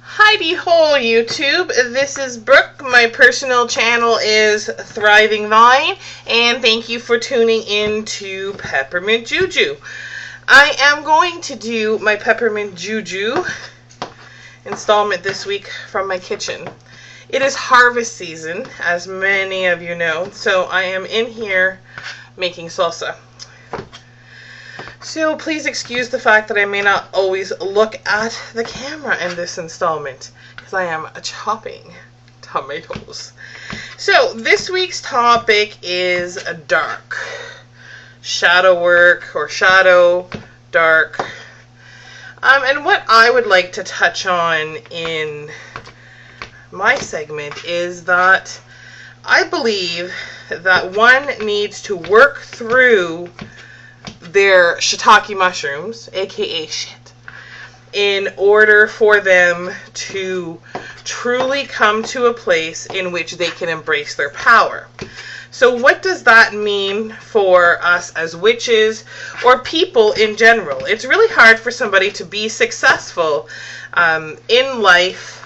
Heidi Hole YouTube, this is Brooke. My personal channel is Thriving Vine, and thank you for tuning in to Peppermint Juju. I am going to do my Peppermint Juju installment this week from my kitchen. It is harvest season, as many of you know, so I am in here making salsa. So please excuse the fact that I may not always look at the camera in this installment, because I am chopping tomatoes. So this week's topic is dark. Shadow work, or shadow, dark. And what I would like to touch on in my segment is that I believe that one needs to work through their shiitake mushrooms, aka shit, in order for them to truly come to a place in which they can embrace their power. So what does that mean for us as witches or people in general? It's really hard for somebody to be successful in life,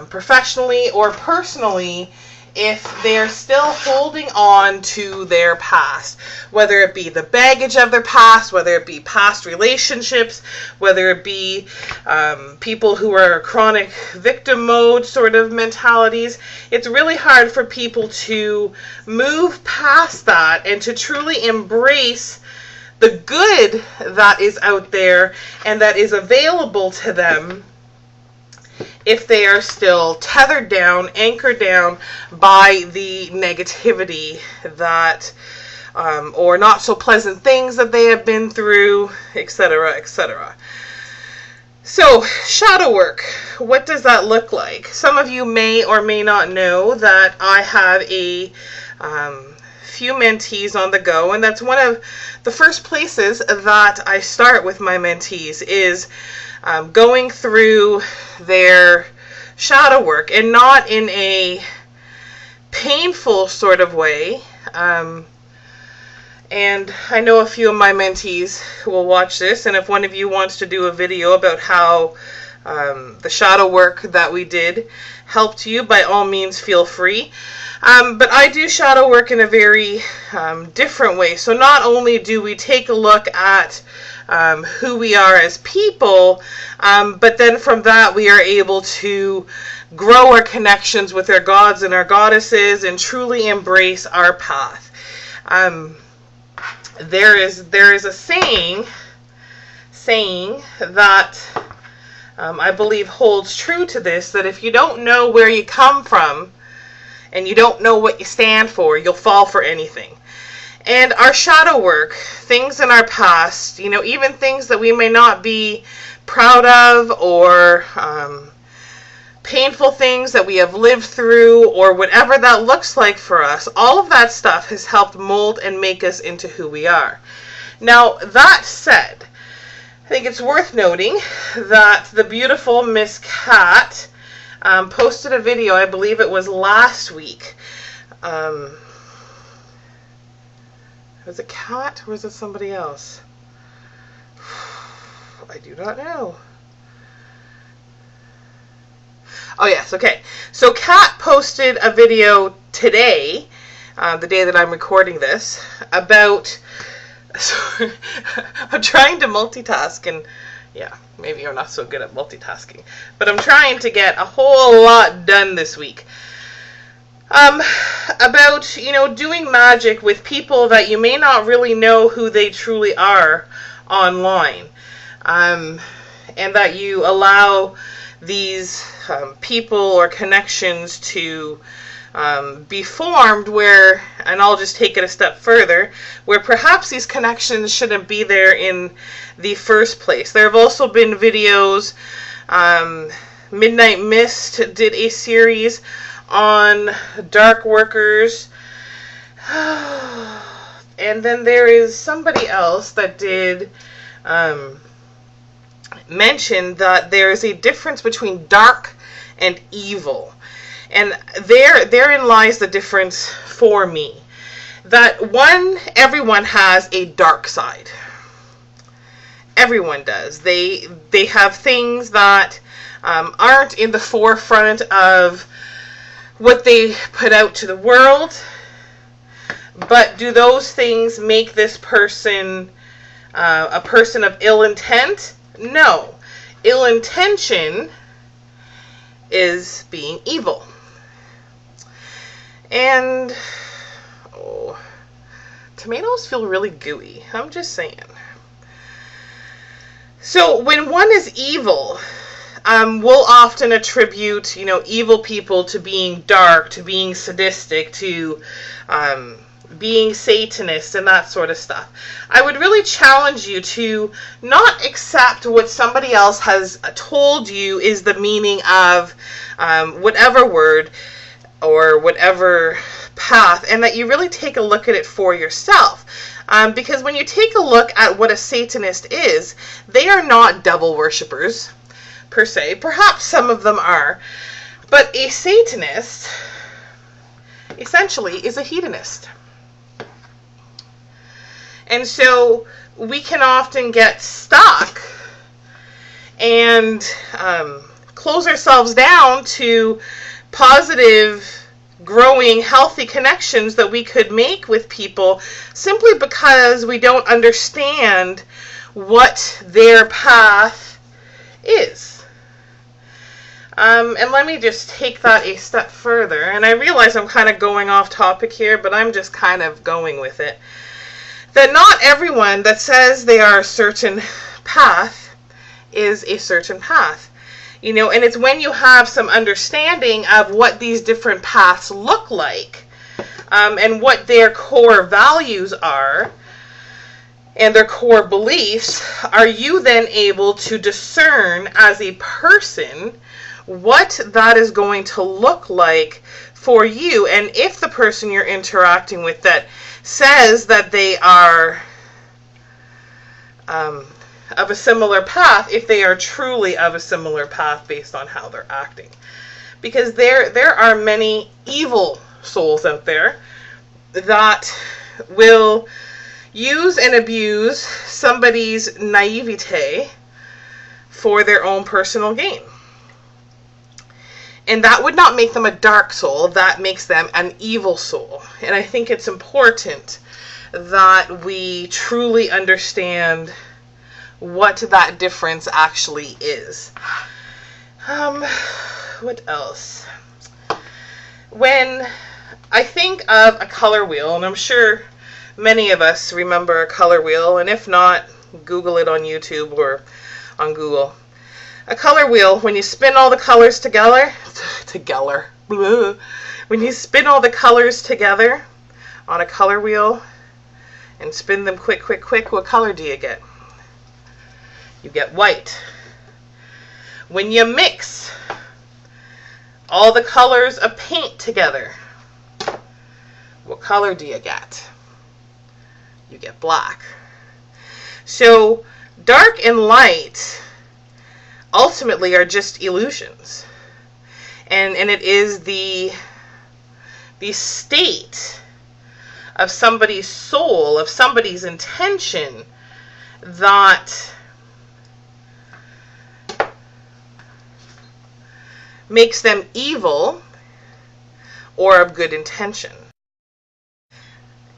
professionally or personally, if they're still holding on to their past, whether it be the baggage of their past, whether it be past relationships, whether it be people who are chronic victim mode sort of mentalities. It's really hard for people to move past that and to truly embrace the good that is out there and that is available to them if they are still tethered down, anchored down by the negativity that, or not so pleasant things that they have been through, etc., etc. So, shadow work, what does that look like? Some of you may or may not know that I have a few mentees on the go, and that's one of the first places that I start with my mentees is going through their shadow work, and not in a painful sort of way. And I know a few of my mentees who will watch this, and if one of you wants to do a video about how the shadow work that we did helped you, by all means feel free. But I do shadow work in a very different way. So not only do we take a look at who we are as people, but then from that we are able to grow our connections with our gods and our goddesses and truly embrace our path. There is a saying that I believe holds true to this, that if you don't know where you come from and you don't know what you stand for, you'll fall for anything. And our shadow work, things in our past, you know, even things that we may not be proud of, or painful things that we have lived through, or whatever that looks like for us, all of that stuff has helped mold and make us into who we are. Now, that said, I think it's worth noting that the beautiful Miss Cat posted a video, I believe it was last week. Was it Cat or was it somebody else? I do not know. Oh yes, okay. So Cat posted a video today, the day that I'm recording this, about... So, I'm trying to multitask, and yeah, maybe you're not so good at multitasking, but I'm trying to get a whole lot done this week. About, you know, doing magic with people that you may not really know who they truly are online, and that you allow these people or connections to be formed where, and I'll just take it a step further, where perhaps these connections shouldn't be there in the first place. There have also been videos, Midnight Mist did a series on dark workers, and then there is somebody else that did mention that there is a difference between dark and evil. And therein lies the difference for me. That one, everyone has a dark side. Everyone does. They have things that aren't in the forefront of what they put out to the world. But do those things make this person a person of ill intent? No. Ill intention is being evil. And tomatoes feel really gooey. I'm just saying. So when one is evil, we'll often attribute, evil people to being dark, to being sadistic, to being Satanist and that sort of stuff. I would really challenge you to not accept what somebody else has told you is the meaning of whatever word or whatever path, and that you really take a look at it for yourself. Because when you take a look at what a Satanist is, they are not devil worshippers per se. Perhaps some of them are. But a Satanist essentially is a hedonist. And so we can often get stuck and close ourselves down to positive, growing, healthy connections that we could make with people simply because we don't understand what their path is. And let me just take that a step further. And I realize I'm kind of going off topic here, but I'm just kind of going with it. That not everyone that says they are a certain path is a certain path. And it's when you have some understanding of what these different paths look like, and what their core values are, and their core beliefs, are you then able to discern as a person what that is going to look like for you. And if the person you're interacting with that says that they are of a similar path, if they are truly of a similar path based on how they're acting. Because there are many evil souls out there that will use and abuse somebody's naivete for their own personal gain. And that would not make them a dark soul. That makes them an evil soul. And I think it's important that we truly understand what that difference actually is. What else? When I think of a color wheel, and I'm sure many of us remember a color wheel, and if not, Google it on YouTube or on Google. A color wheel, when you spin all the colors together, when you spin all the colors together on a color wheel and spin them quick, what color do you get? You get white. When you mix all the colors of paint together, what color do you get? You get black. So dark and light ultimately are just illusions. And it is the state of somebody's soul, of somebody's intention, that makes them evil or of good intention.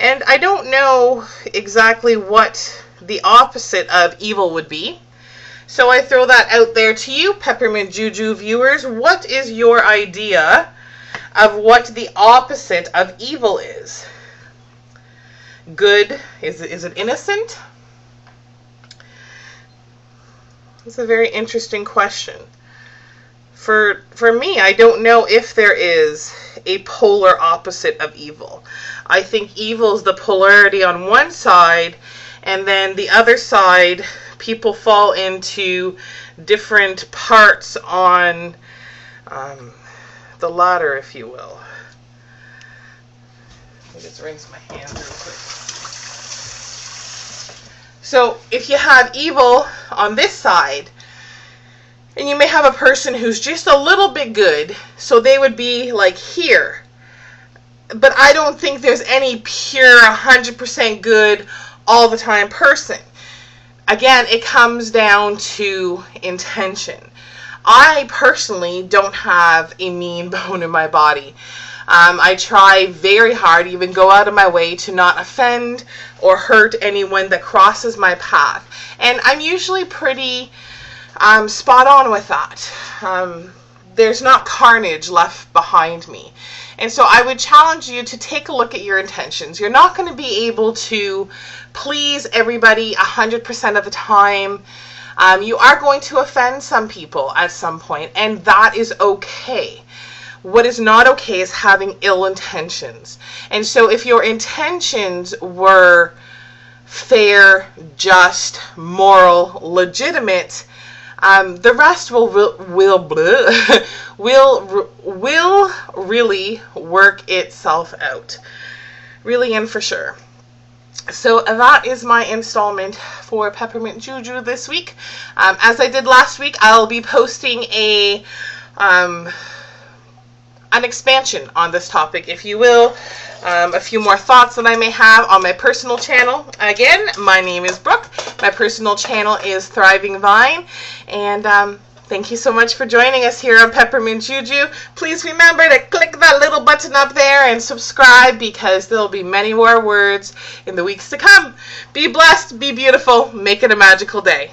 And I don't know exactly what the opposite of evil would be. So I throw that out there to you, Peppermint Juju viewers. What is your idea of what the opposite of evil is? Good? Is it innocent? It's a very interesting question. For me, I don't know if there is a polar opposite of evil. I think evil is the polarity on one side, and then the other side, people fall into different parts on the ladder, if you will. Let me just rinse my hands real quick. So if you have evil on this side, and you may have a person who's just a little bit good, so they would be like here. But I don't think there's any pure 100% good all the time person. Again, it comes down to intention. I personally don't have a mean bone in my body. I try very hard, even go out of my way to not offend or hurt anyone that crosses my path. And I'm usually pretty spot on with that. There's not carnage left behind me. And so I would challenge you to take a look at your intentions. You're not going to be able to please everybody 100% of the time. You are going to offend some people at some point, and that is okay. What is not okay is having ill intentions. And so if your intentions were fair, just, moral, legitimate, the rest will really work itself out. Really and for sure. So that is my installment for Peppermint Juju this week. As I did last week, I'll be posting an expansion on this topic, if you will. A few more thoughts that I may have on my personal channel. Again, my name is Brooke. My personal channel is Thriving Vine. And thank you so much for joining us here on Peppermint Juju. Please remember to click that little button up there and subscribe, because there'll be many more words in the weeks to come. Be blessed, be beautiful, make it a magical day.